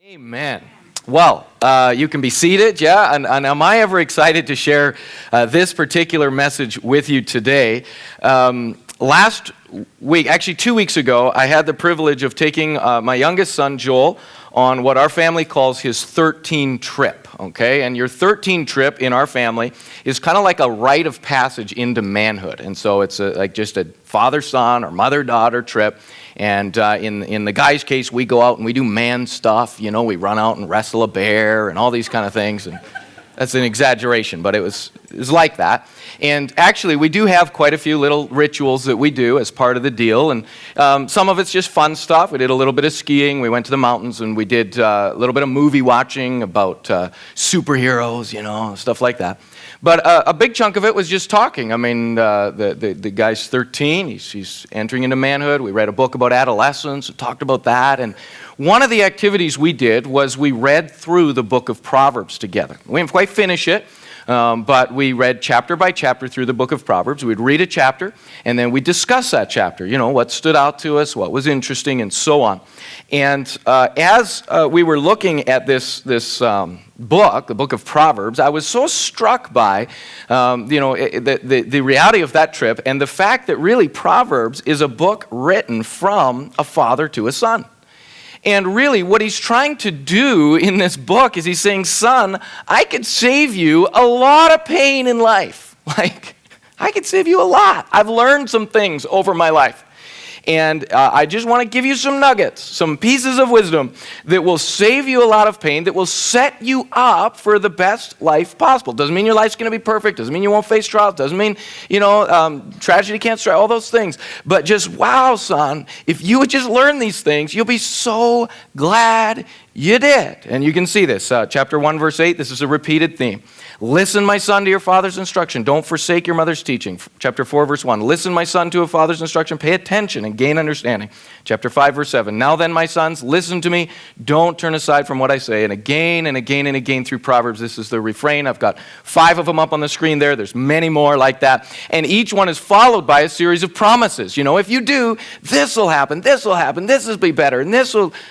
Amen. Well, you can be seated, yeah? And am I ever excited to share this particular message with you today? Last week, actually 2 weeks ago, I had the privilege of taking my youngest son, Joel, on what our family calls his 13 trip, okay? And your 13 trip in our family is kind of like a rite of passage into manhood. And so it's like just a father-son or mother-daughter trip. And in the guy's case, we go out and we do man stuff. You know, we run out and wrestle a bear and all these kind of things. And that's an exaggeration, but it was like that. And actually, we do have quite a few little rituals that we do as part of the deal. And some of it's just fun stuff. We did a little bit of skiing. We went to the mountains and we did a little bit of movie watching about superheroes, you know, stuff like that. But a big chunk of it was just talking. I mean, the guy's 13. He's entering into manhood. We read a book about adolescence and talked about that. And one of the activities we did was we read through the book of Proverbs together. We didn't quite finish it, but we read chapter by chapter through the book of Proverbs. We'd read a chapter, and then we'd discuss that chapter. You know, what stood out to us, what was interesting, and so on. And as we were looking at this book, the book of Proverbs, I was so struck by, the reality of that trip and the fact that really Proverbs is a book written from a father to a son. And really what he's trying to do in this book is he's saying, son, I could save you a lot of pain in life. Like, I could save you a lot. I've learned some things over my life. And I just want to give you some nuggets, some pieces of wisdom that will save you a lot of pain, that will set you up for the best life possible. Doesn't mean your life's going to be perfect. Doesn't mean you won't face trials. Doesn't mean, tragedy can't strike, all those things. But just, wow, son, if you would just learn these things, you'll be so glad you did. And you can see this. Chapter 1, verse 8, this is a repeated theme. Listen, my son, to your father's instruction. Don't forsake your mother's teaching. Chapter 4, verse 1. Listen, my son, to a father's instruction. Pay attention and gain understanding. Chapter 5, verse 7. Now then, my sons, listen to me. Don't turn aside from what I say. And again and again and again through Proverbs, this is the refrain. I've got 5 of them up on the screen there. There's many more like that. And each one is followed by a series of promises. You know, if you do, this will happen, this will be better, and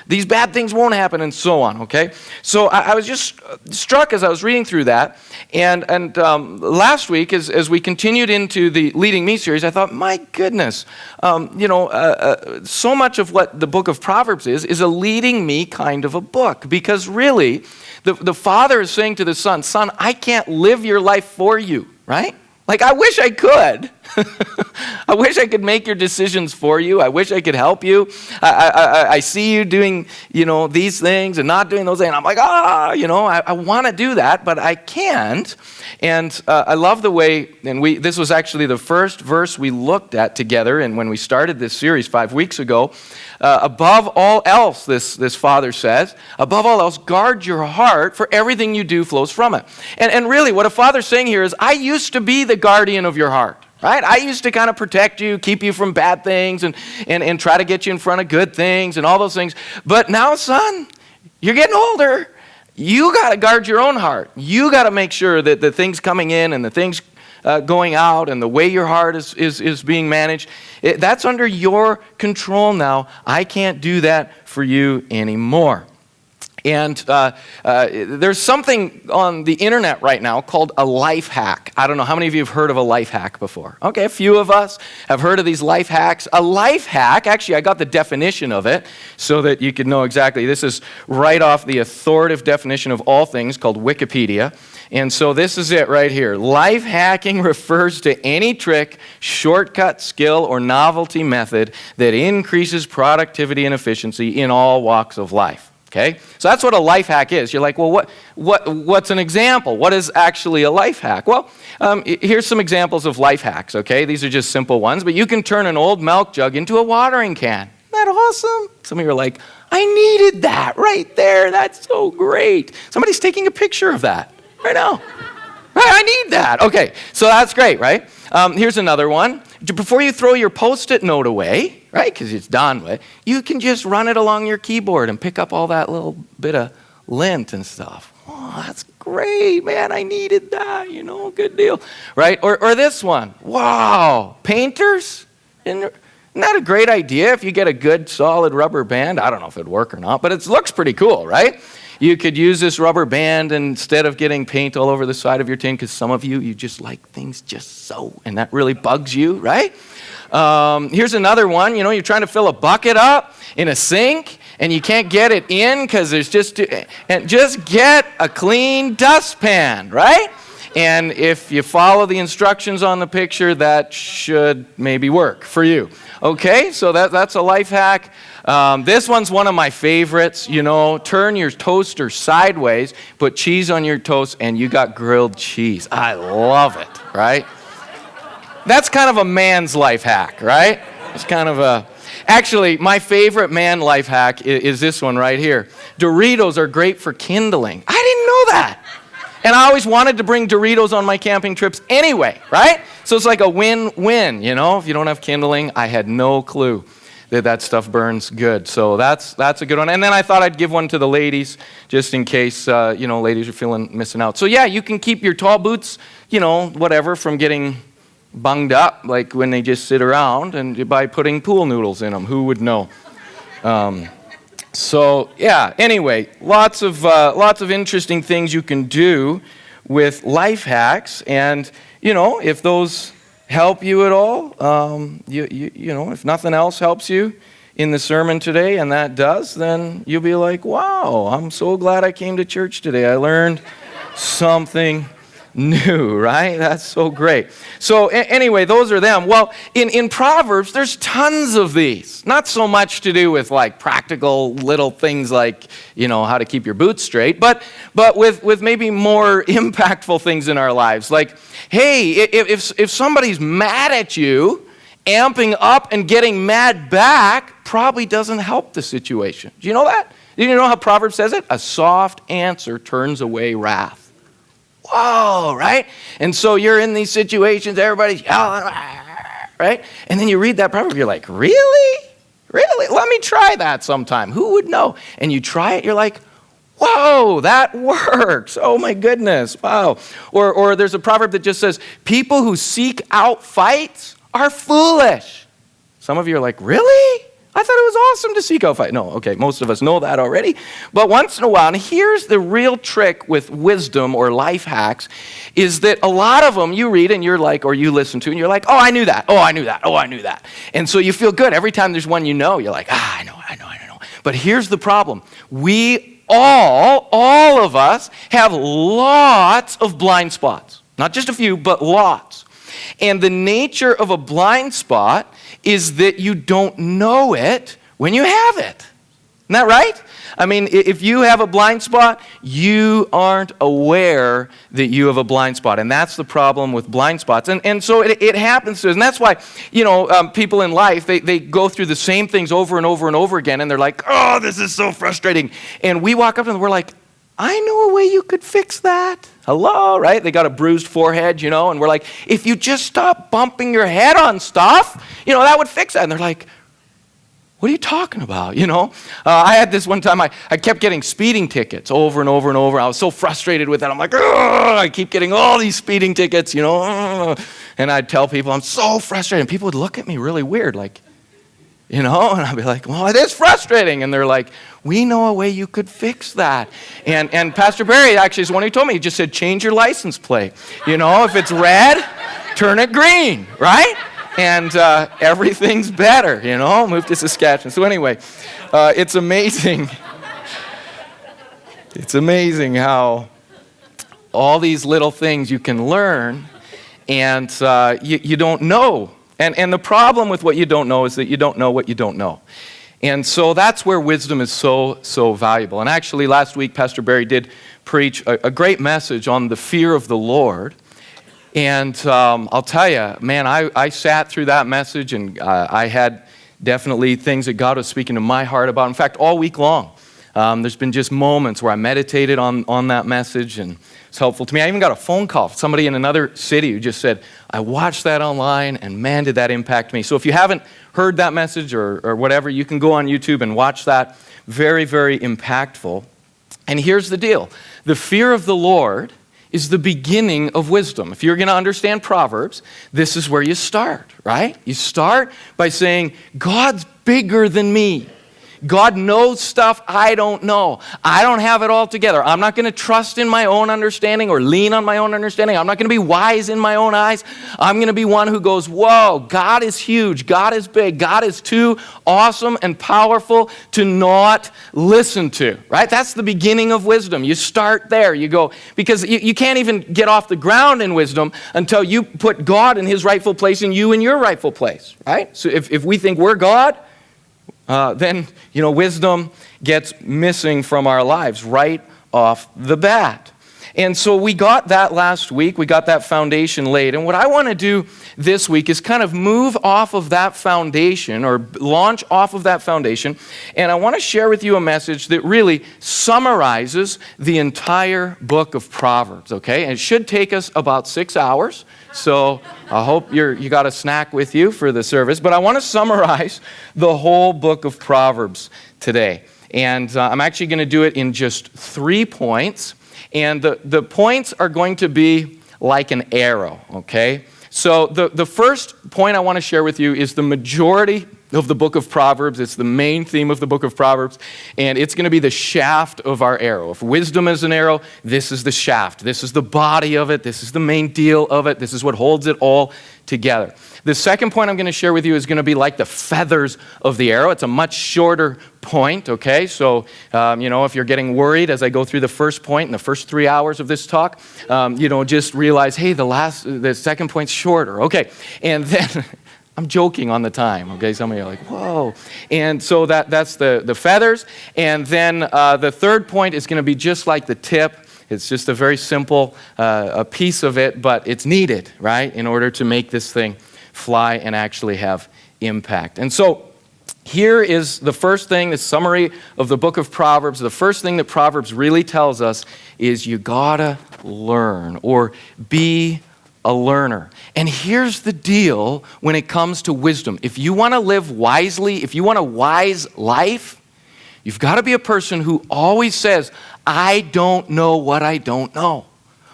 these bad things won't happen, and so on, okay? So I was just struck as I was reading through that. And last week, as we continued into the Leading Me series, I thought, my goodness, so much of what the book of Proverbs is a leading me kind of a book. Because really, the father is saying to the son, I can't live your life for you, right? Like, I wish I could. I wish I could make your decisions for you. I wish I could help you. I see you doing, these things and not doing those things. And I'm like, I want to do that, but I can't. And I love the way, and this was actually the first verse we looked at together, and when we started this series 5 weeks ago, above all else, this father says, above all else, guard your heart, for everything you do flows from it. And really, what a father's saying here is, I used to be the guardian of your heart. Right? I used to kind of protect you, keep you from bad things, and try to get you in front of good things and all those things. But now, son, you're getting older. You got to guard your own heart. You got to make sure that the things coming in and the things going out and the way your heart is being managed, that's under your control now. I can't do that for you anymore. And there's something on the internet right now called a life hack. I don't know, how many of you have heard of a life hack before? Okay, a few of us have heard of these life hacks. A life hack, actually I got the definition of it so that you could know exactly. This is right off the authoritative definition of all things called Wikipedia. And so this is it right here. Life hacking refers to any trick, shortcut, skill, or novelty method that increases productivity and efficiency in all walks of life. Okay, so that's what a life hack is. You're like, well, what's an example? What is actually a life hack? Well, here's some examples of life hacks, okay? These are just simple ones, but you can turn an old milk jug into a watering can. Isn't that awesome? Some of you are like, I needed that right there. That's so great. Somebody's taking a picture of that right now. Right, I need that. Okay, so that's great, right? Here's another one. Before you throw your Post-it note away, right, because it's done with, you can just run it along your keyboard and pick up all that little bit of lint and stuff. Oh, that's great, man. I needed that, good deal, right? Or this one. Wow, painters Isn't that a great idea if you get a good solid rubber band? I don't know if it'd work or not, but it looks pretty cool, right? You could use this rubber band instead of getting paint all over the side of your tin, because some of you just like things just so, and that really bugs you, right? Here's another one. You're trying to fill a bucket up in a sink, and you can't get it in because there's just get a clean dustpan, right? And if you follow the instructions on the picture, that should maybe work for you. Okay, so that's a life hack. This one's one of my favorites. Turn your toaster sideways, put cheese on your toast, and you got grilled cheese. I love it, right? That's kind of a man's life hack, right? It's kind of actually, my favorite man life hack is this one right here. Doritos are great for kindling. I didn't know that. And I always wanted to bring Doritos on my camping trips anyway, right? So it's like a win-win, If you don't have kindling, I had no clue that stuff burns good. So that's a good one. And then I thought I'd give one to the ladies, just in case, ladies are missing out. So yeah, you can keep your tall boots, whatever, from getting bunged up, like when they just sit around, and by putting pool noodles in them. Who would know? So yeah, anyway, lots of interesting things you can do with life hacks, and if those help you at all, if nothing else helps you in the sermon today, and that does, then you'll be like, wow, I'm so glad I came to church today. I learned something new, right? That's so great. So anyway, those are them. Well, in Proverbs, there's tons of these. Not so much to do with like practical little things like, how to keep your boots straight, but with maybe more impactful things in our lives. Like, hey, if somebody's mad at you, amping up and getting mad back probably doesn't help the situation. Do you know that? Do you know how Proverbs says it? A soft answer turns away wrath. Whoa, right? And so you're in these situations, everybody's yelling, right? And then you read that proverb, you're like, really? Really? Let me try that sometime. Who would know? And you try it, you're like, whoa, that works. Oh my goodness, wow. Or there's a proverb that just says, people who seek out fights are foolish. Some of you are like, really? I thought it was awesome to seek out fight. No, okay, most of us know that already. But once in a while, and here's the real trick with wisdom or life hacks, is that a lot of them you read and you're like, or you listen to, and you're like, oh, I knew that. Oh, I knew that. Oh, I knew that. And so you feel good. Every time there's one you're like, I know. But here's the problem. We all of us have lots of blind spots. Not just a few, but lots. And the nature of a blind spot is that you don't know it when you have it. Isn't that right? I mean, if you have a blind spot, you aren't aware that you have a blind spot. And that's the problem with blind spots. And so it happens to us. And that's why, people in life, they go through the same things over and over and over again. And they're like, oh, this is so frustrating. And we walk up to them and we're like, I know a way you could fix that. Hello, right? They got a bruised forehead, and we're like, if you just stop bumping your head on stuff, that would fix that. And they're like, what are you talking about? I had this one time, I kept getting speeding tickets over and over and over. I was so frustrated with that. I'm like, I keep getting all these speeding tickets, and I'd tell people I'm so frustrated. And people would look at me really weird, like, and I'd be like, well, it is frustrating. And they're like, we know a way you could fix that. And Pastor Barry actually is the one who told me, he just said, change your license plate. If it's red, turn it green, right? And everything's better, move to Saskatchewan. So anyway, it's amazing. It's amazing how all these little things you can learn and you don't know. And the problem with what you don't know is that you don't know what you don't know. And so that's where wisdom is so valuable. And actually last week, Pastor Barry did preach a great message on the fear of the Lord. And I'll tell you, man, I sat through that message and I had definitely things that God was speaking to my heart about. In fact, all week long, there's been just moments where I meditated on that message and it's helpful to me. I even got a phone call from somebody in another city who just said, I watched that online and man, did that impact me. So if you haven't heard that message or whatever, you can go on YouTube and watch that. Very, very impactful. And here's the deal. The fear of the Lord is the beginning of wisdom. If you're going to understand Proverbs, this is where you start, right? You start by saying, God's bigger than me. God knows stuff I don't know. I don't have it all together. I'm not going to trust in my own understanding or lean on my own understanding. I'm not going to be wise in my own eyes. I'm going to be one who goes, whoa, God is huge. God is big. God is too awesome and powerful to not listen to, right? That's the beginning of wisdom. You start there. You go, because you can't even get off the ground in wisdom until you put God in his rightful place and you in your rightful place, right? So if we think we're God, then, wisdom gets missing from our lives right off the bat. And so we got that last week. We got that foundation laid. And what I want to do this week is kind of move off of that foundation or launch off of that foundation. And I want to share with you a message that really summarizes the entire book of Proverbs, okay? And it should take us about 6 hours. So I hope you got a snack with you for the service. But I want to summarize the whole book of Proverbs today. And I'm actually going to do it in just 3 points. And the points are going to be like an arrow, okay? So the first point I want to share with you is the majority of the book of Proverbs. It's the main theme of the book of Proverbs, and it's going to be the shaft of our arrow. If wisdom is an arrow, this is the shaft. This is the body of it. This is the main deal of it. This is what holds it all together. The second point I'm going to share with you is going to be like the feathers of the arrow. It's a much shorter point, okay? So, if you're getting worried as I go through the first point in the first 3 hours of this talk, just realize, hey, the second point's shorter. Okay, and then I'm joking on the time, okay? Some of you are like, whoa. And so that's the feathers. And then the third point is going to be just like the tip. It's just a very simple a piece of it, but it's needed, right, in order to make this thing fly and actually have impact. And so here is the first thing, the summary of the book of Proverbs. The first thing that Proverbs really tells us is you gotta learn or be a learner. And here's the deal when it comes to wisdom. If you want to live wisely, if you want a wise life, you've got to be a person who always says, I don't know what I don't know.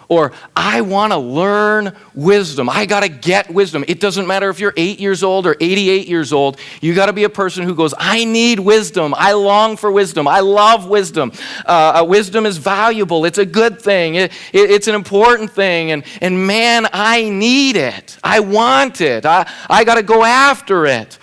Or I want to learn wisdom. I got to get wisdom. It doesn't matter if you're 8 years old or 88 years old. You got to be a person who goes, I need wisdom. I long for wisdom. I love wisdom. Wisdom is valuable. It's a good thing. It's an important thing. And man, I need it. I want it. I got to go after it.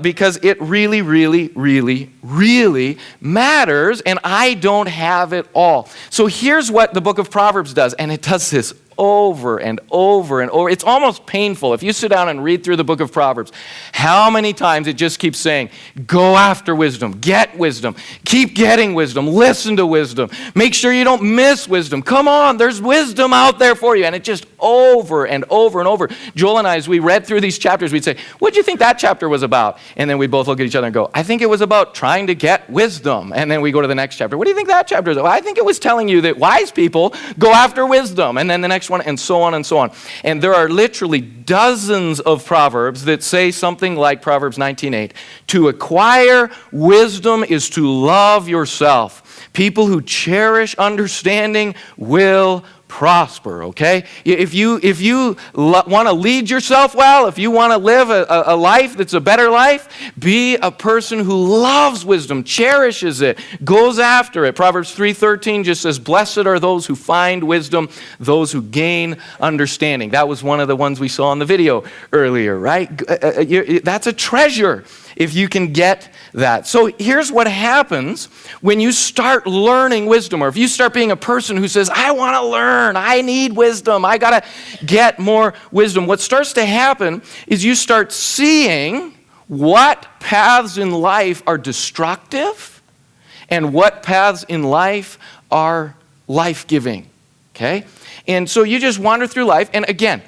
Because it really, really, really, really matters, and I don't have it all. So here's what the book of Proverbs does, and it does this over and over and over. It's almost painful. If you sit down and read through the book of Proverbs, how many times it just keeps saying, go after wisdom, get wisdom, keep getting wisdom, listen to wisdom, make sure you don't miss wisdom. Come on, there's wisdom out there for you. And it just over and over and over. Joel and I, as we read through these chapters, we'd say, what do you think that chapter was about? And then we both look at each other and go, I think it was about trying to get wisdom. And then we go to the next chapter. What do you think that chapter is about? I think it was telling you that wise people go after wisdom. And then the next one, and so on and so on. And there are literally dozens of Proverbs that say something like Proverbs 19:8. To acquire wisdom is to love yourself. People who cherish understanding will prosper, okay? If you want to lead yourself well, if you want to live a life that's a better life, be a person who loves wisdom, cherishes it, goes after it. Proverbs 3:13 just says, blessed are those who find wisdom, those who gain understanding. That was one of the ones we saw in the video earlier, right? That's a treasure if you can get that. So here's what happens when you start learning wisdom, or if you start being a person who says, I want to learn, I need wisdom, I got to get more wisdom. What starts to happen is you start seeing what paths in life are destructive and what paths in life are life-giving, okay? And so you just wander through life, and again,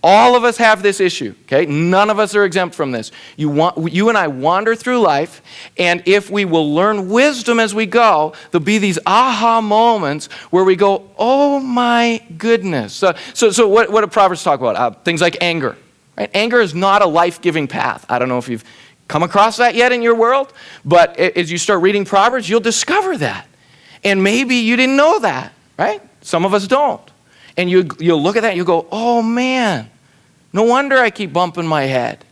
all of us have this issue, okay? None of us are exempt from this. You and I wander through life, and if we will learn wisdom as we go, there'll be these aha moments where we go, oh my goodness. So what do Proverbs talk about? Things like anger, right? Anger is not a life-giving path. I don't know if you've come across that yet in your world, but as you start reading Proverbs, you'll discover that. And maybe you didn't know that, right? Some of us don't. And you'll look at that and you go, oh man, no wonder I keep bumping my head.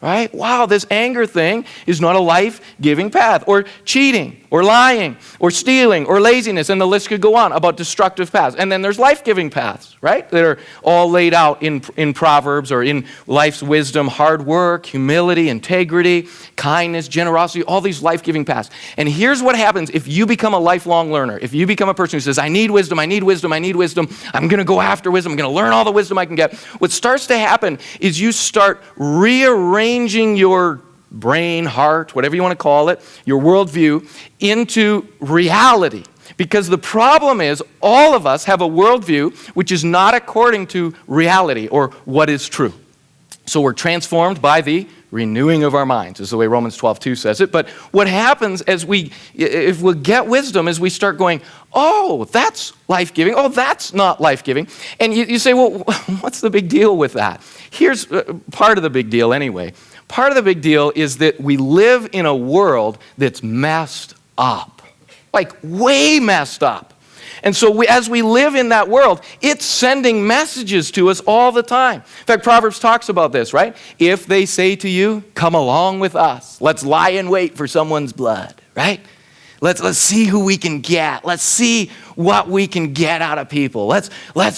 Right? Wow, this anger thing is not a life-giving path. Or cheating, or lying, or stealing, or laziness, and the list could go on about destructive paths. And then there's life-giving paths, right? That are all laid out in Proverbs or in life's wisdom: hard work, humility, integrity, kindness, generosity, all these life-giving paths. And here's what happens if you become a lifelong learner. If you become a person who says, I need wisdom, I need wisdom, I need wisdom, I'm going to go after wisdom, I'm going to learn all the wisdom I can get. What starts to happen is you start rearranging your brain, heart, whatever you want to call it, your worldview, into reality. Because the problem is, all of us have a worldview which is not according to reality or what is true. So we're transformed by the renewing of our minds, is the way Romans 12:2 says it. But what happens if we get wisdom, is we start going, oh, that's life-giving. Oh, that's not life-giving. And you say, well, what's the big deal with that? Here's part of the big deal anyway. Part of the big deal is that we live in a world that's messed up, like way messed up. And so as we live in that world, it's sending messages to us all the time. In fact, Proverbs talks about this, right? If they say to you, come along with us, let's lie in wait for someone's blood, right? Let's see who we can get. Let's see what we can get out of people. Let's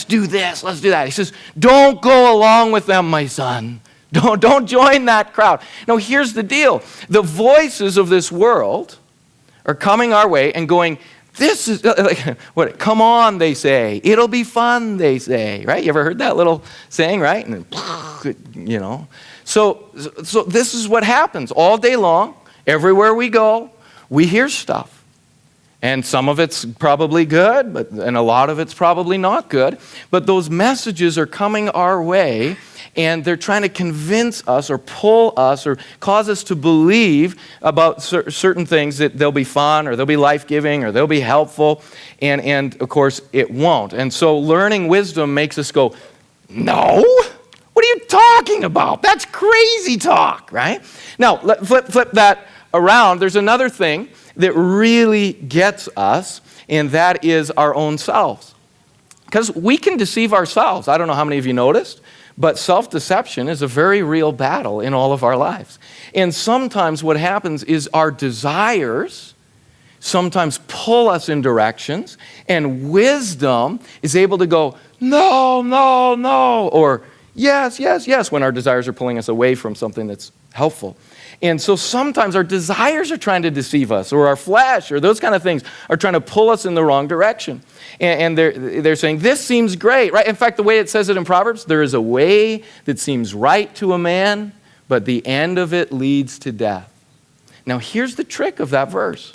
do this, let's do that. He says, don't go along with them, my son. Don't join that crowd. Now, here's the deal. The voices of this world are coming our way and going, this is, what? Come on, they say. It'll be fun, they say. Right? You ever heard that little saying, right? And then, you know. So this is what happens all day long. Everywhere we go, we hear stuff. And some of it's probably good, and a lot of it's probably not good. But those messages are coming our way, and they're trying to convince us or pull us or cause us to believe about certain things, that they'll be fun or they'll be life-giving or they'll be helpful. And of course, it won't. And so learning wisdom makes us go, no? What are you talking about? That's crazy talk, right? Now, flip that around. There's another thing that really gets us, and that is our own selves. Because we can deceive ourselves. I don't know how many of you noticed, but self-deception is a very real battle in all of our lives. And sometimes what happens is our desires sometimes pull us in directions, and wisdom is able to go, no, no, no, or yes, yes, yes, when our desires are pulling us away from something that's helpful. And so sometimes our desires are trying to deceive us, or our flesh, or those kind of things are trying to pull us in the wrong direction. And they're saying, this seems great, right? In fact, the way it says it in Proverbs, there is a way that seems right to a man, but the end of it leads to death. Now, here's the trick of that verse.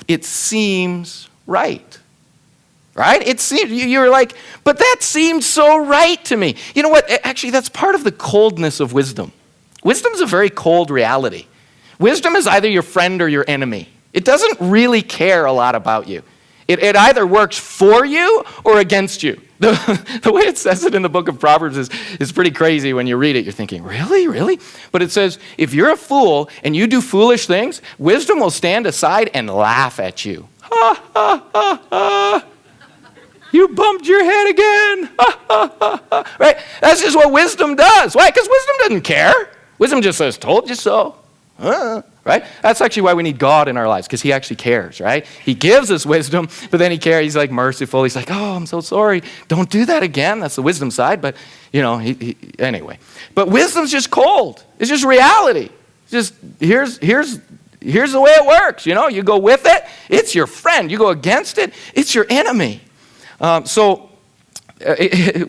It seems right. Right? It seems, you're like, but that seems so right to me. You know what? Actually, that's part of the coldness of wisdom. Wisdom is a very cold reality. Wisdom is either your friend or your enemy. It doesn't really care a lot about you. It either works for you or against you. The way it says it in the book of Proverbs is pretty crazy when you read it. You're thinking, really? Really? But it says, if you're a fool and you do foolish things, wisdom will stand aside and laugh at you. Ha, ha, ha, ha. You bumped your head again. Ha, ha, ha, ha. Right? That's just what wisdom does. Why? Because wisdom doesn't care. Wisdom just says, told you so. Right? That's actually why we need God in our lives, because he actually cares, right? He gives us wisdom, but then he cares. He's like merciful. He's like, oh, I'm so sorry. Don't do that again. That's the wisdom side, but, you know, anyway. But wisdom's just cold. It's just reality. It's just, here's the way it works, you know? You go with it, it's your friend. You go against it, it's your enemy.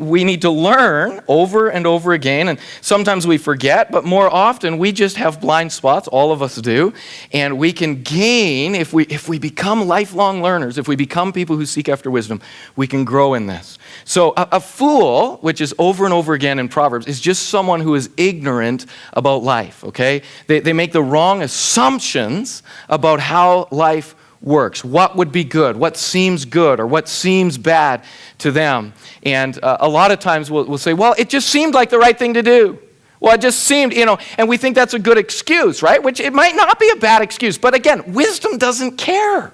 We need to learn over and over again, and sometimes we forget, but more often we just have blind spots. All of us do, and we can gain if we become lifelong learners. If we become people who seek after wisdom, we can grow in this. So a fool, which is over and over again in Proverbs, is just someone who is ignorant about life. Okay, they make the wrong assumptions about how life works, what would be good, what seems good, or what seems bad to them. And a lot of times we'll say, well, it just seemed like the right thing to do. Well, it just seemed, you know, and we think that's a good excuse, right? Which it might not be a bad excuse, but again, wisdom doesn't care,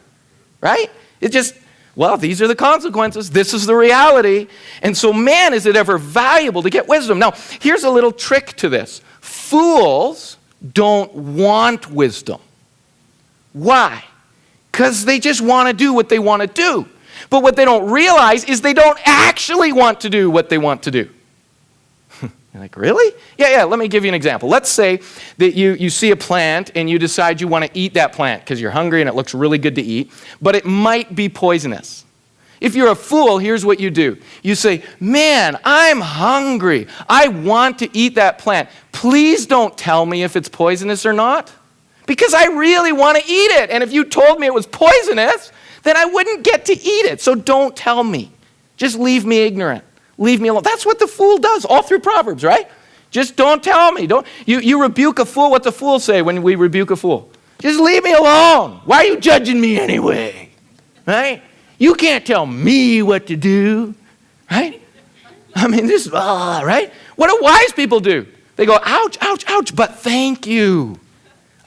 right? It just, well, these are the consequences. This is the reality. And so, man, is it ever valuable to get wisdom. Now, here's a little trick to this. Fools don't want wisdom. Why? Because they just want to do what they want to do. But what they don't realize is they don't actually want to do what they want to do. You're like, really? Yeah, let me give you an example. Let's say that you see a plant and you decide you want to eat that plant because you're hungry and it looks really good to eat, but it might be poisonous. If you're a fool, here's what you do. You say, man, I'm hungry. I want to eat that plant. Please don't tell me if it's poisonous or not, because I really want to eat it. And if you told me it was poisonous, then I wouldn't get to eat it. So don't tell me. Just leave me ignorant. Leave me alone. That's what the fool does all through Proverbs, right? Just don't tell me. You rebuke a fool. What's the fool say when we rebuke a fool? Just leave me alone. Why are you judging me anyway? Right? You can't tell me what to do. Right? I mean, right? What do wise people do? They go, ouch, ouch, ouch, but thank you.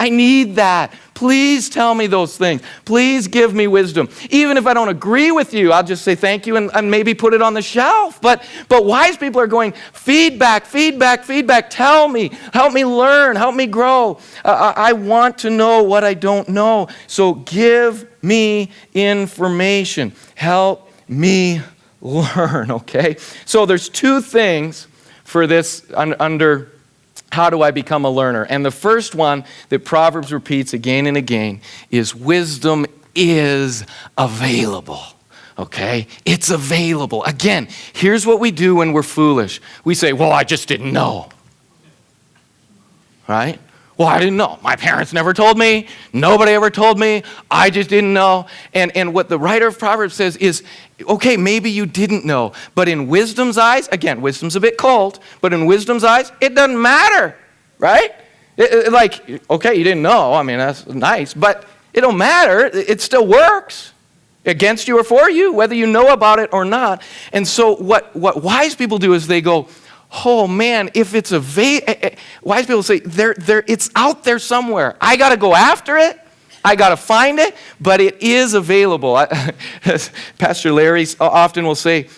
I need that. Please tell me those things. Please give me wisdom. Even if I don't agree with you, I'll just say thank you and maybe put it on the shelf. But wise people are going, feedback, feedback, feedback. Tell me. Help me learn. Help me grow. I want to know what I don't know. So give me information. Help me learn, okay? So there's two things for this under how do I become a learner? And the first one that Proverbs repeats again and again is wisdom is available. Okay? It's available. Again, here's what we do when we're foolish. We say, well, I just didn't know. Right? Well, I didn't know. My parents never told me. Nobody ever told me. I just didn't know. And what the writer of Proverbs says is, okay, maybe you didn't know. But in wisdom's eyes, again, wisdom's a bit cold, but in wisdom's eyes, it doesn't matter, right? Like, okay, you didn't know. I mean, that's nice, but it don't matter. It still works against you or for you, whether you know about it or not. And so what wise people do is they go, oh man, if it's wise people say, it's out there somewhere. I got to go after it. I got to find it, but it is available. Pastor Larry often will say,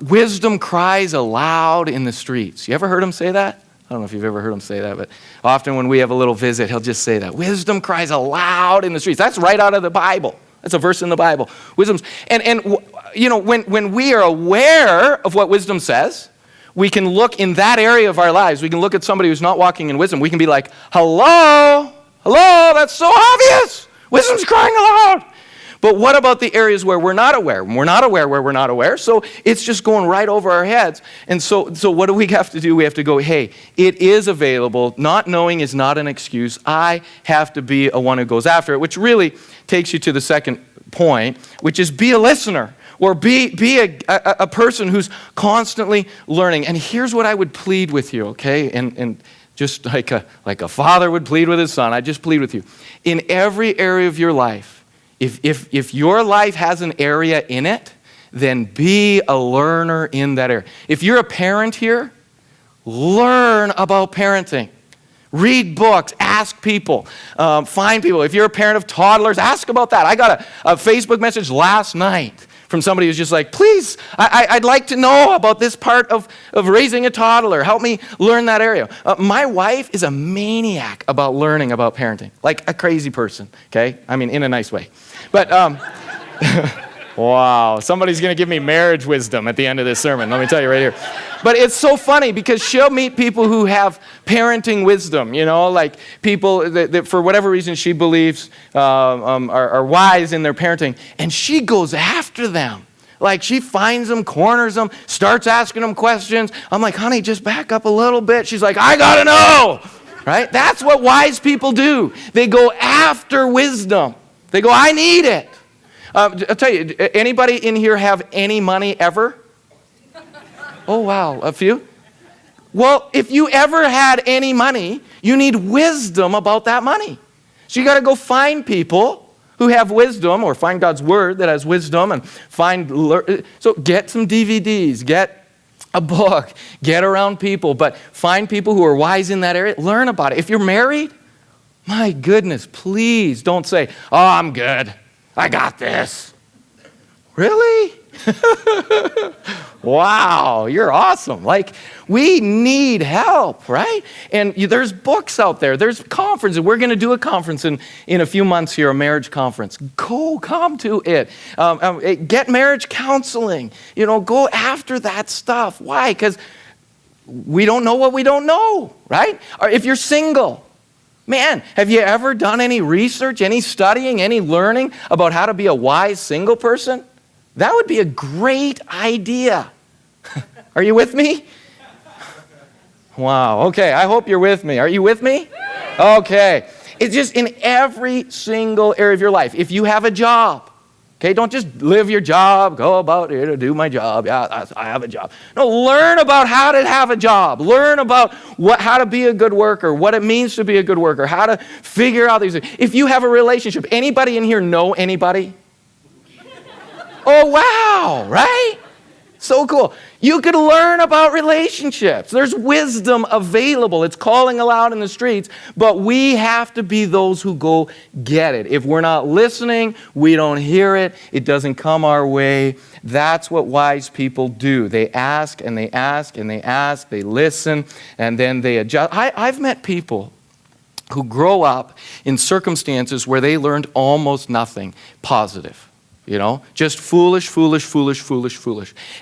wisdom cries aloud in the streets. You ever heard him say that? I don't know if you've ever heard him say that, but often when we have a little visit, he'll just say that. Wisdom cries aloud in the streets. That's right out of the Bible. That's a verse in the Bible. Wisdom's, and you know, when we are aware of what wisdom says, we can look in that area of our lives. We can look at somebody who's not walking in wisdom. We can be like, hello, that's so obvious. Wisdom's crying aloud. But what about the areas where we're not aware? We're not aware where we're not aware, so it's just going right over our heads. And so what do we have to do? We have to go, hey, it is available. Not knowing is not an excuse. I have to be a one who goes after it, which really takes you to the second point, which is be a listener. Or be a person who's constantly learning. And here's what I would plead with you, okay? And just like a father would plead with his son, I just plead with you. In every area of your life, if your life has an area in it, then be a learner in that area. If you're a parent here, learn about parenting. Read books, ask people, find people. If you're a parent of toddlers, ask about that. I got a Facebook message last night from somebody who's just like, please, I'd like to know about this part of raising a toddler. Help me learn that area. My wife is a maniac about learning about parenting, like a crazy person, okay? I mean, in a nice way. But, wow, somebody's going to give me marriage wisdom at the end of this sermon, let me tell you right here. But it's so funny because she'll meet people who have parenting wisdom, you know, like people that for whatever reason she believes are wise in their parenting, and she goes after them. Like she finds them, corners them, starts asking them questions. I'm like, honey, just back up a little bit. She's like, I gotta know, right? That's what wise people do. They go after wisdom. They go, I need it. I'll tell you, anybody in here have any money ever? Oh, wow, a few? Well, if you ever had any money, you need wisdom about that money. So you got to go find people who have wisdom, or find God's word that has wisdom, and so get some DVDs, get a book, get around people, but find people who are wise in that area, learn about it. If you're married, my goodness, please don't say, oh, I'm good. I got this. Really? Wow, you're awesome. Like, we need help, right? And there's books out there. There's conferences. We're going to do a conference in a few months here, a marriage conference. Come to it. Get marriage counseling. Go after that stuff. Why? Because we don't know what we don't know, right? Or if you're single, man, have you ever done any research, any studying, any learning about how to be a wise single person? That would be a great idea. Are you with me? Wow, okay, I hope you're with me. Are you with me? Okay. It's just in every single area of your life. If you have a job, okay, don't just live your job, go about here to do my job. Yeah, I have a job. No, learn about how to have a job. Learn about how to be a good worker, what it means to be a good worker, how to figure out these things. If you have a relationship, anybody in here know anybody? Oh, wow, right? So cool. You could learn about relationships. There's wisdom available. It's calling aloud in the streets, but we have to be those who go get it. If we're not listening, we don't hear it. It doesn't come our way. That's what wise people do. They ask and they ask and they ask. They listen and then they adjust. I've met people who grow up in circumstances where they learned almost nothing positive. Just foolish.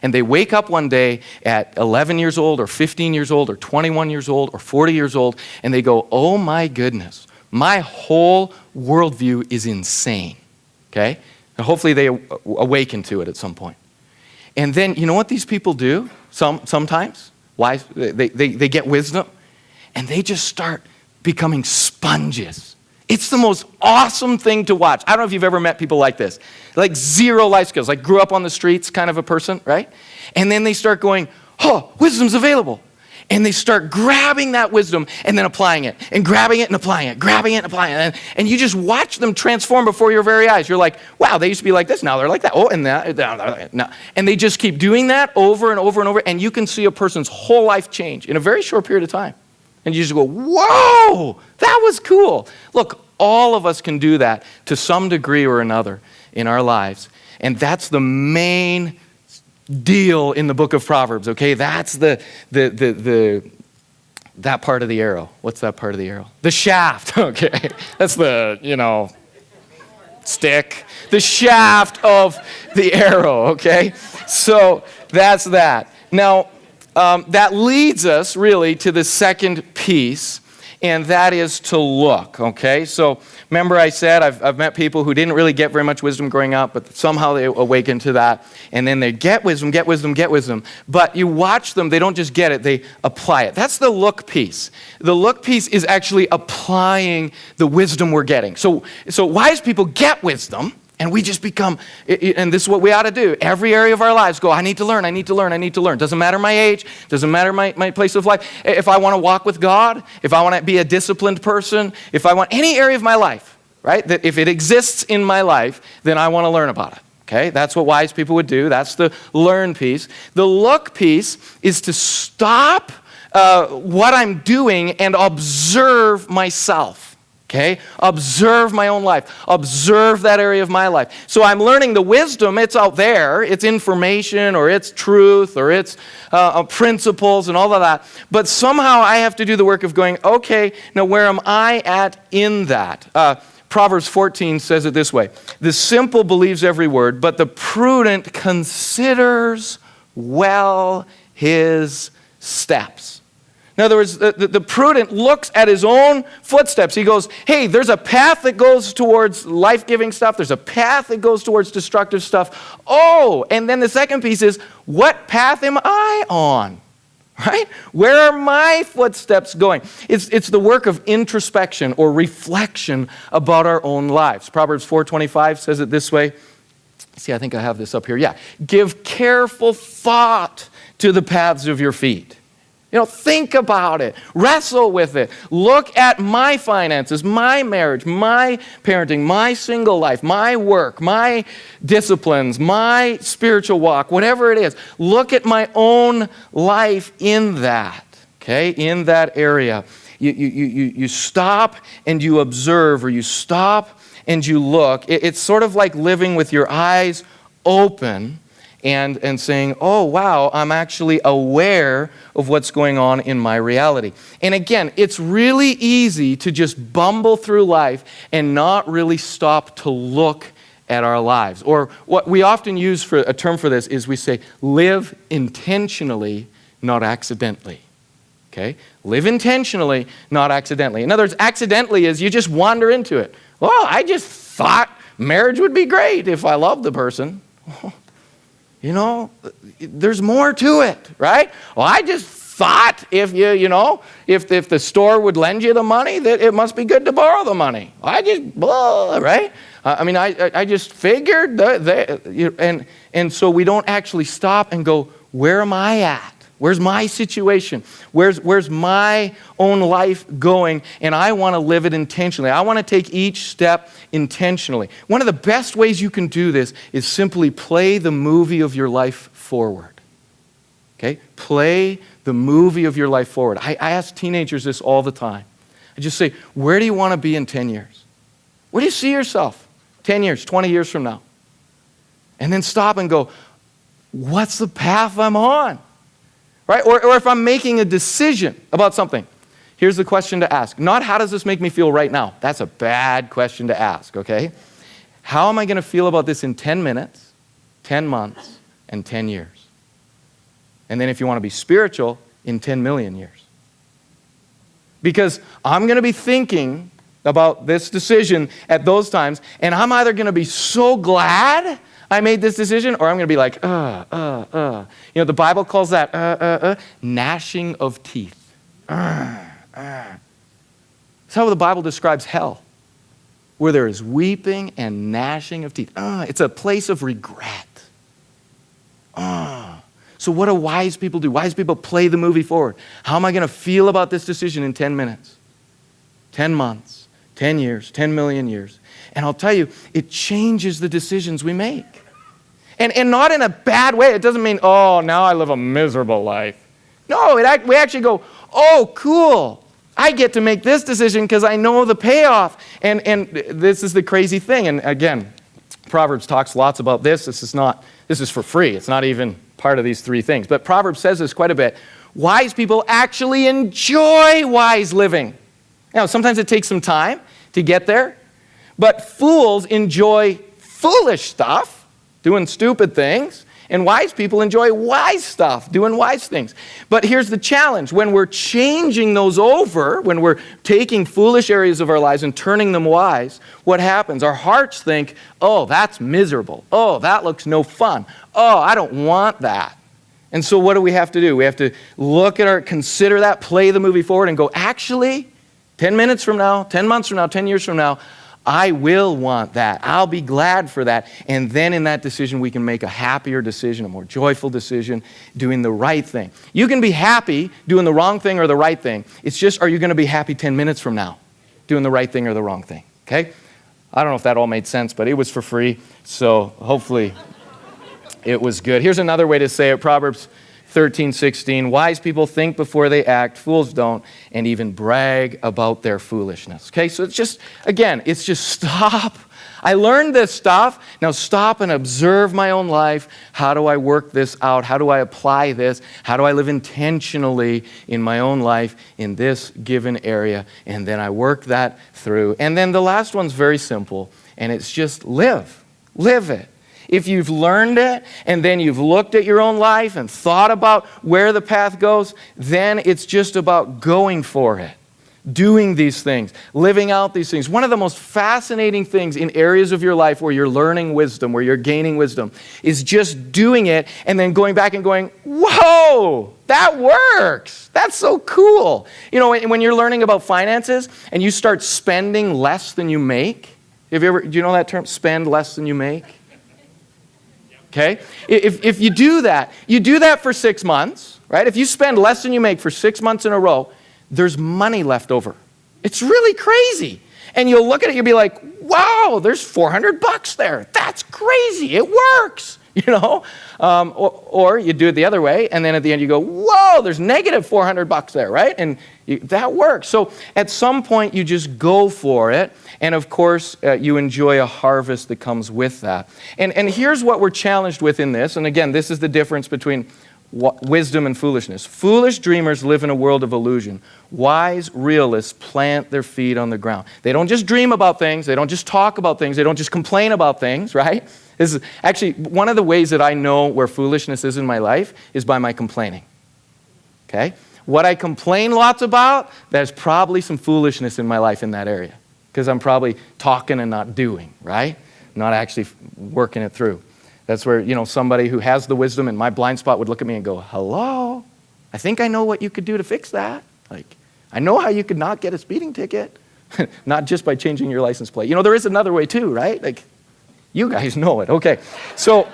And they wake up one day at 11 years old or 15 years old or 21 years old or 40 years old, and they go, oh my goodness, my whole worldview is insane, okay? And hopefully they awaken to it at some point. And then, you know what these people do sometimes? Why? They get wisdom, and they just start becoming sponges. It's the most awesome thing to watch. I don't know if you've ever met people like this. Like zero life skills, like grew up on the streets kind of a person, right? And then they start going, oh, wisdom's available. And they start grabbing that wisdom and then applying it, and grabbing it and applying it, grabbing it and applying it. And you just watch them transform before your very eyes. You're like, wow, they used to be like this, now they're like that. Oh, and that, no. And they just keep doing that over and over and over. And you can see a person's whole life change in a very short period of time. And you just go, whoa, that was cool. Look, all of us can do that to some degree or another in our lives. And that's the main deal in the book of Proverbs, okay? That's that part of the arrow. What's that part of the arrow? The shaft, okay? That's the, stick. The shaft of the arrow, okay? So that's that. Now, that leads us really to the second piece, and that is to look, okay? So remember I said I've met people who didn't really get very much wisdom growing up, but somehow they awaken to that, and then they get wisdom. But you watch them, they don't just get it, they apply it. That's the look piece. The look piece is actually applying the wisdom we're getting. So wise people get wisdom, and we just become, and this is what we ought to do. Every area of our lives go, I need to learn. Doesn't matter my age, doesn't matter my place of life. If I want to walk with God, if I want to be a disciplined person, if I want any area of my life, right, that if it exists in my life, then I want to learn about it. Okay, that's what wise people would do. That's the learn piece. The look piece is to stop what I'm doing and observe myself. Okay, observe my own life. Observe that area of my life. So I'm learning the wisdom. It's out there. It's information, or it's truth, or it's principles and all of that. But somehow I have to do the work of going, okay, now where am I at in that? Proverbs 14 says it this way. The simple believes every word, but the prudent considers well his steps. In other words, the prudent looks at his own footsteps. He goes, hey, there's a path that goes towards life-giving stuff. There's a path that goes towards destructive stuff. Oh, and then the second piece is, what path am I on? Right? Where are my footsteps going? It's the work of introspection or reflection about our own lives. Proverbs 4:25 says it this way. See, I think I have this up here. Yeah. Give careful thought to the paths of your feet. Think about it. Wrestle with it. Look at my finances, my marriage, my parenting, my single life, my work, my disciplines, my spiritual walk, whatever it is. Look at my own life in that, okay, in that area. You stop and you observe, or you stop and you look. It's sort of like living with your eyes open and saying, oh, wow, I'm actually aware of what's going on in my reality. And again, it's really easy to just bumble through life and not really stop to look at our lives. Or what we often use for a term for this is we say, live intentionally, not accidentally. Okay? Live intentionally, not accidentally. In other words, accidentally is you just wander into it. Well, I just thought marriage would be great if I loved the person. You know, there's more to it, right? Well, I just thought if if the store would lend you the money, that it must be good to borrow the money. I just, right? I just figured and so we don't actually stop and go, where am I at? Where's my situation? Where's my own life going? And I want to live it intentionally. I want to take each step intentionally. One of the best ways you can do this is simply play the movie of your life forward. Okay? Play the movie of your life forward. I ask teenagers this all the time. I just say, where do you want to be in 10 years? Where do you see yourself 10 years, 20 years from now? And then stop and go, what's the path I'm on? Right? Or if I'm making a decision about something, here's the question to ask. Not how does this make me feel right now? That's a bad question to ask, okay? How am I going to feel about this in 10 minutes, 10 months, and 10 years? And then if you want to be spiritual, in 10 million years. Because I'm going to be thinking about this decision at those times, and I'm either going to be so glad I made this decision, or I'm going to be like, You know, the Bible calls that gnashing of teeth. That's how the Bible describes hell, where there is weeping and gnashing of teeth. It's a place of regret. So what do wise people do? Wise people play the movie forward. How am I going to feel about this decision in 10 minutes, 10 months, 10 years, 10 million years? And I'll tell you, it changes the decisions we make. And not in a bad way. It doesn't mean, oh, now I live a miserable life. No, we actually go, oh, cool. I get to make this decision because I know the payoff. And this is the crazy thing. And again, Proverbs talks lots about this. This is for free. It's not even part of these three things. But Proverbs says this quite a bit. Wise people actually enjoy wise living. Now, sometimes it takes some time to get there. But fools enjoy foolish stuff, doing stupid things, and wise people enjoy wise stuff, doing wise things. But here's the challenge. When we're changing those over, when we're taking foolish areas of our lives and turning them wise, what happens? Our hearts think, oh, that's miserable. Oh, that looks no fun. Oh, I don't want that. And so what do we have to do? We have to consider that, play the movie forward, and go, actually, 10 minutes from now, 10 months from now, 10 years from now, I will want that. I'll be glad for that. And then in that decision, we can make a happier decision, a more joyful decision, doing the right thing. You can be happy doing the wrong thing or the right thing. It's just, are you going to be happy 10 minutes from now doing the right thing or the wrong thing? Okay? I don't know if that all made sense, but it was for free. So hopefully it was good. Here's another way to say it. Proverbs 13:16, wise people think before they act, fools don't, and even brag about their foolishness. Okay, so it's just stop. I learned this stuff. Now stop and observe my own life. How do I work this out? How do I apply this? How do I live intentionally in my own life in this given area? And then I work that through. And then the last one's very simple, and it's just live. Live it. If you've learned it and then you've looked at your own life and thought about where the path goes, then it's just about going for it, doing these things, living out these things. One of the most fascinating things in areas of your life where you're learning wisdom, where you're gaining wisdom, is just doing it and then going back and going, whoa, that works. That's so cool. You know, when you're learning about finances and you start spending less than you make, do you know that term, spend less than you make? Okay? If you do that for 6 months, right? If you spend less than you make for 6 months in a row, there's money left over. It's really crazy. And you'll look at it, you'll be like, wow, there's $400 there. That's crazy. It works. Or you do it the other way, and then at the end you go, whoa, there's negative $400 there, right? And that works. So at some point you just go for it, and of course you enjoy a harvest that comes with that. And here's what we're challenged with in this, and again, this is the difference between wisdom and foolishness. Foolish dreamers live in a world of illusion. Wise realists plant their feet on the ground. They don't just dream about things. They don't just talk about things. They don't just complain about things, right? This is actually one of the ways that I know where foolishness is in my life is by my complaining. Okay? What I complain lots about, there's probably some foolishness in my life in that area. Because I'm probably talking and not doing, right? Not actually working it through. That's where, somebody who has the wisdom in my blind spot would look at me and go, hello, I think I know what you could do to fix that. Like, I know how you could not get a speeding ticket. Not just by changing your license plate. There is another way too, right? Like, you guys know it. Okay. So,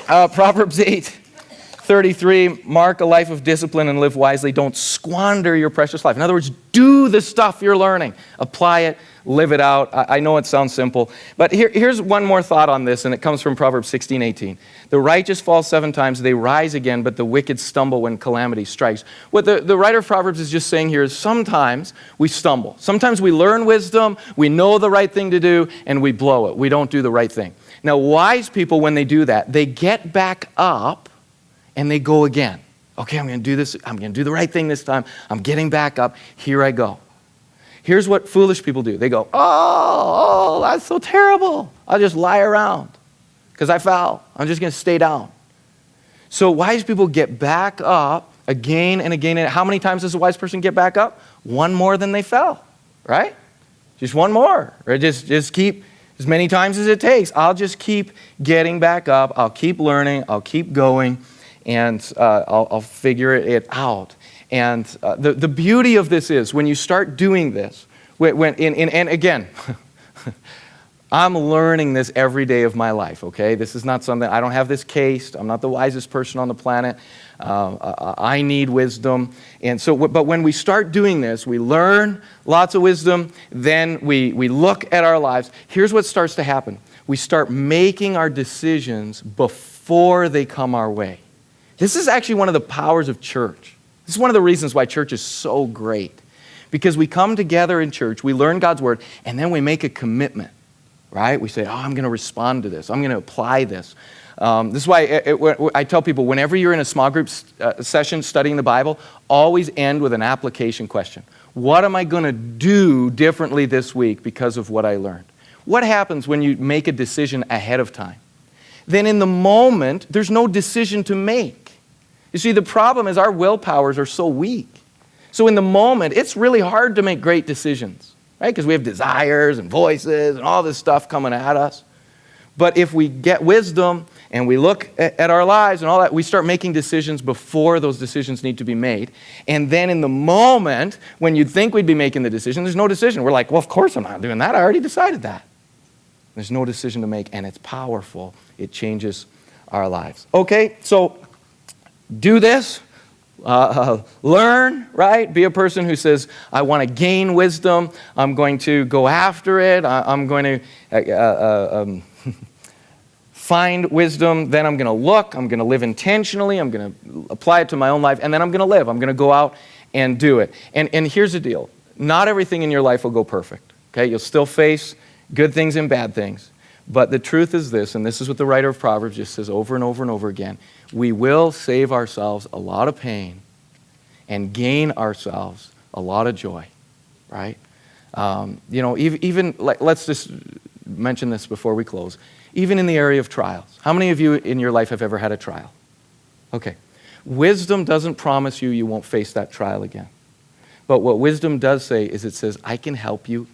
Proverbs 8:33, mark a life of discipline and live wisely. Don't squander your precious life. In other words, do the stuff you're learning. Apply it, live it out. I know it sounds simple, but here's one more thought on this, and it comes from Proverbs 16:18. The righteous fall 7 times, they rise again, but the wicked stumble when calamity strikes. What the writer of Proverbs is just saying here is sometimes we stumble. Sometimes we learn wisdom, we know the right thing to do, and we blow it. We don't do the right thing. Now, wise people, when they do that, they get back up and they go again. Okay, I'm going to do this. I'm going to do the right thing this time. I'm getting back up. Here I go. Here's what foolish people do. They go, oh, that's so terrible. I'll just lie around because I fell. I'm just going to stay down. So wise people get back up again and again. And how many times does a wise person get back up? One more than they fell, right? Just one more. Or just keep as many times as it takes. I'll just keep getting back up. I'll keep learning. I'll keep going. And I'll figure it out. And the beauty of this is when you start doing this, and again, I'm learning this every day of my life, okay? This is not something, I don't have this cased. I'm not the wisest person on the planet. I need wisdom. And so, but when we start doing this, we learn lots of wisdom, then we look at our lives. Here's what starts to happen. We start making our decisions before they come our way. This is actually one of the powers of church. This is one of the reasons why church is so great. Because we come together in church, we learn God's word, and then we make a commitment, right? We say, I'm going to respond to this. I'm going to apply this. This is why I tell people, whenever you're in a small group session studying the Bible, always end with an application question. What am I going to do differently this week because of what I learned? What happens when you make a decision ahead of time? Then in the moment, there's no decision to make. You see, the problem is our willpowers are so weak. So in the moment, it's really hard to make great decisions, right? Because we have desires and voices and all this stuff coming at us. But if we get wisdom and we look at our lives and all that, we start making decisions before those decisions need to be made. And then in the moment, when you'd think we'd be making the decision, there's no decision. We're like, well, of course I'm not doing that. I already decided that. There's no decision to make, and it's powerful. It changes our lives. Okay, so do this, learn, right? Be a person who says, I want to gain wisdom. I'm going to go after it. I'm going to find wisdom. Then I'm going to look. I'm going to live intentionally. I'm going to apply it to my own life. And then I'm going to live. I'm going to go out and do it. And here's the deal. Not everything in your life will go perfect. Okay, you'll still face good things and bad things. But the truth is this, and this is what the writer of Proverbs just says over and over and over again. We will save ourselves a lot of pain and gain ourselves a lot of joy, right? Even let's just mention this before we close. Even in the area of trials. How many of you in your life have ever had a trial? Okay. Wisdom doesn't promise you won't face that trial again. But what wisdom does say is it says, I can help you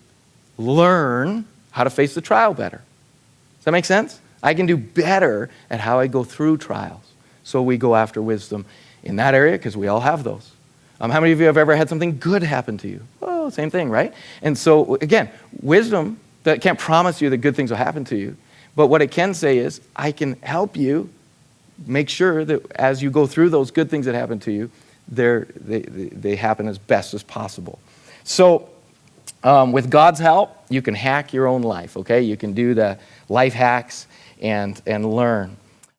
learn how to face the trial better. Does that make sense? I can do better at how I go through trials. So we go after wisdom in that area because we all have those. How many of you have ever had something good happen to you? Oh, same thing, right? And so, again, wisdom that can't promise you that good things will happen to you. But what it can say is, I can help you make sure that as you go through those good things that happen to you, they happen as best as possible. So, with God's help, you can hack your own life, okay? You can do the life hacks and learn.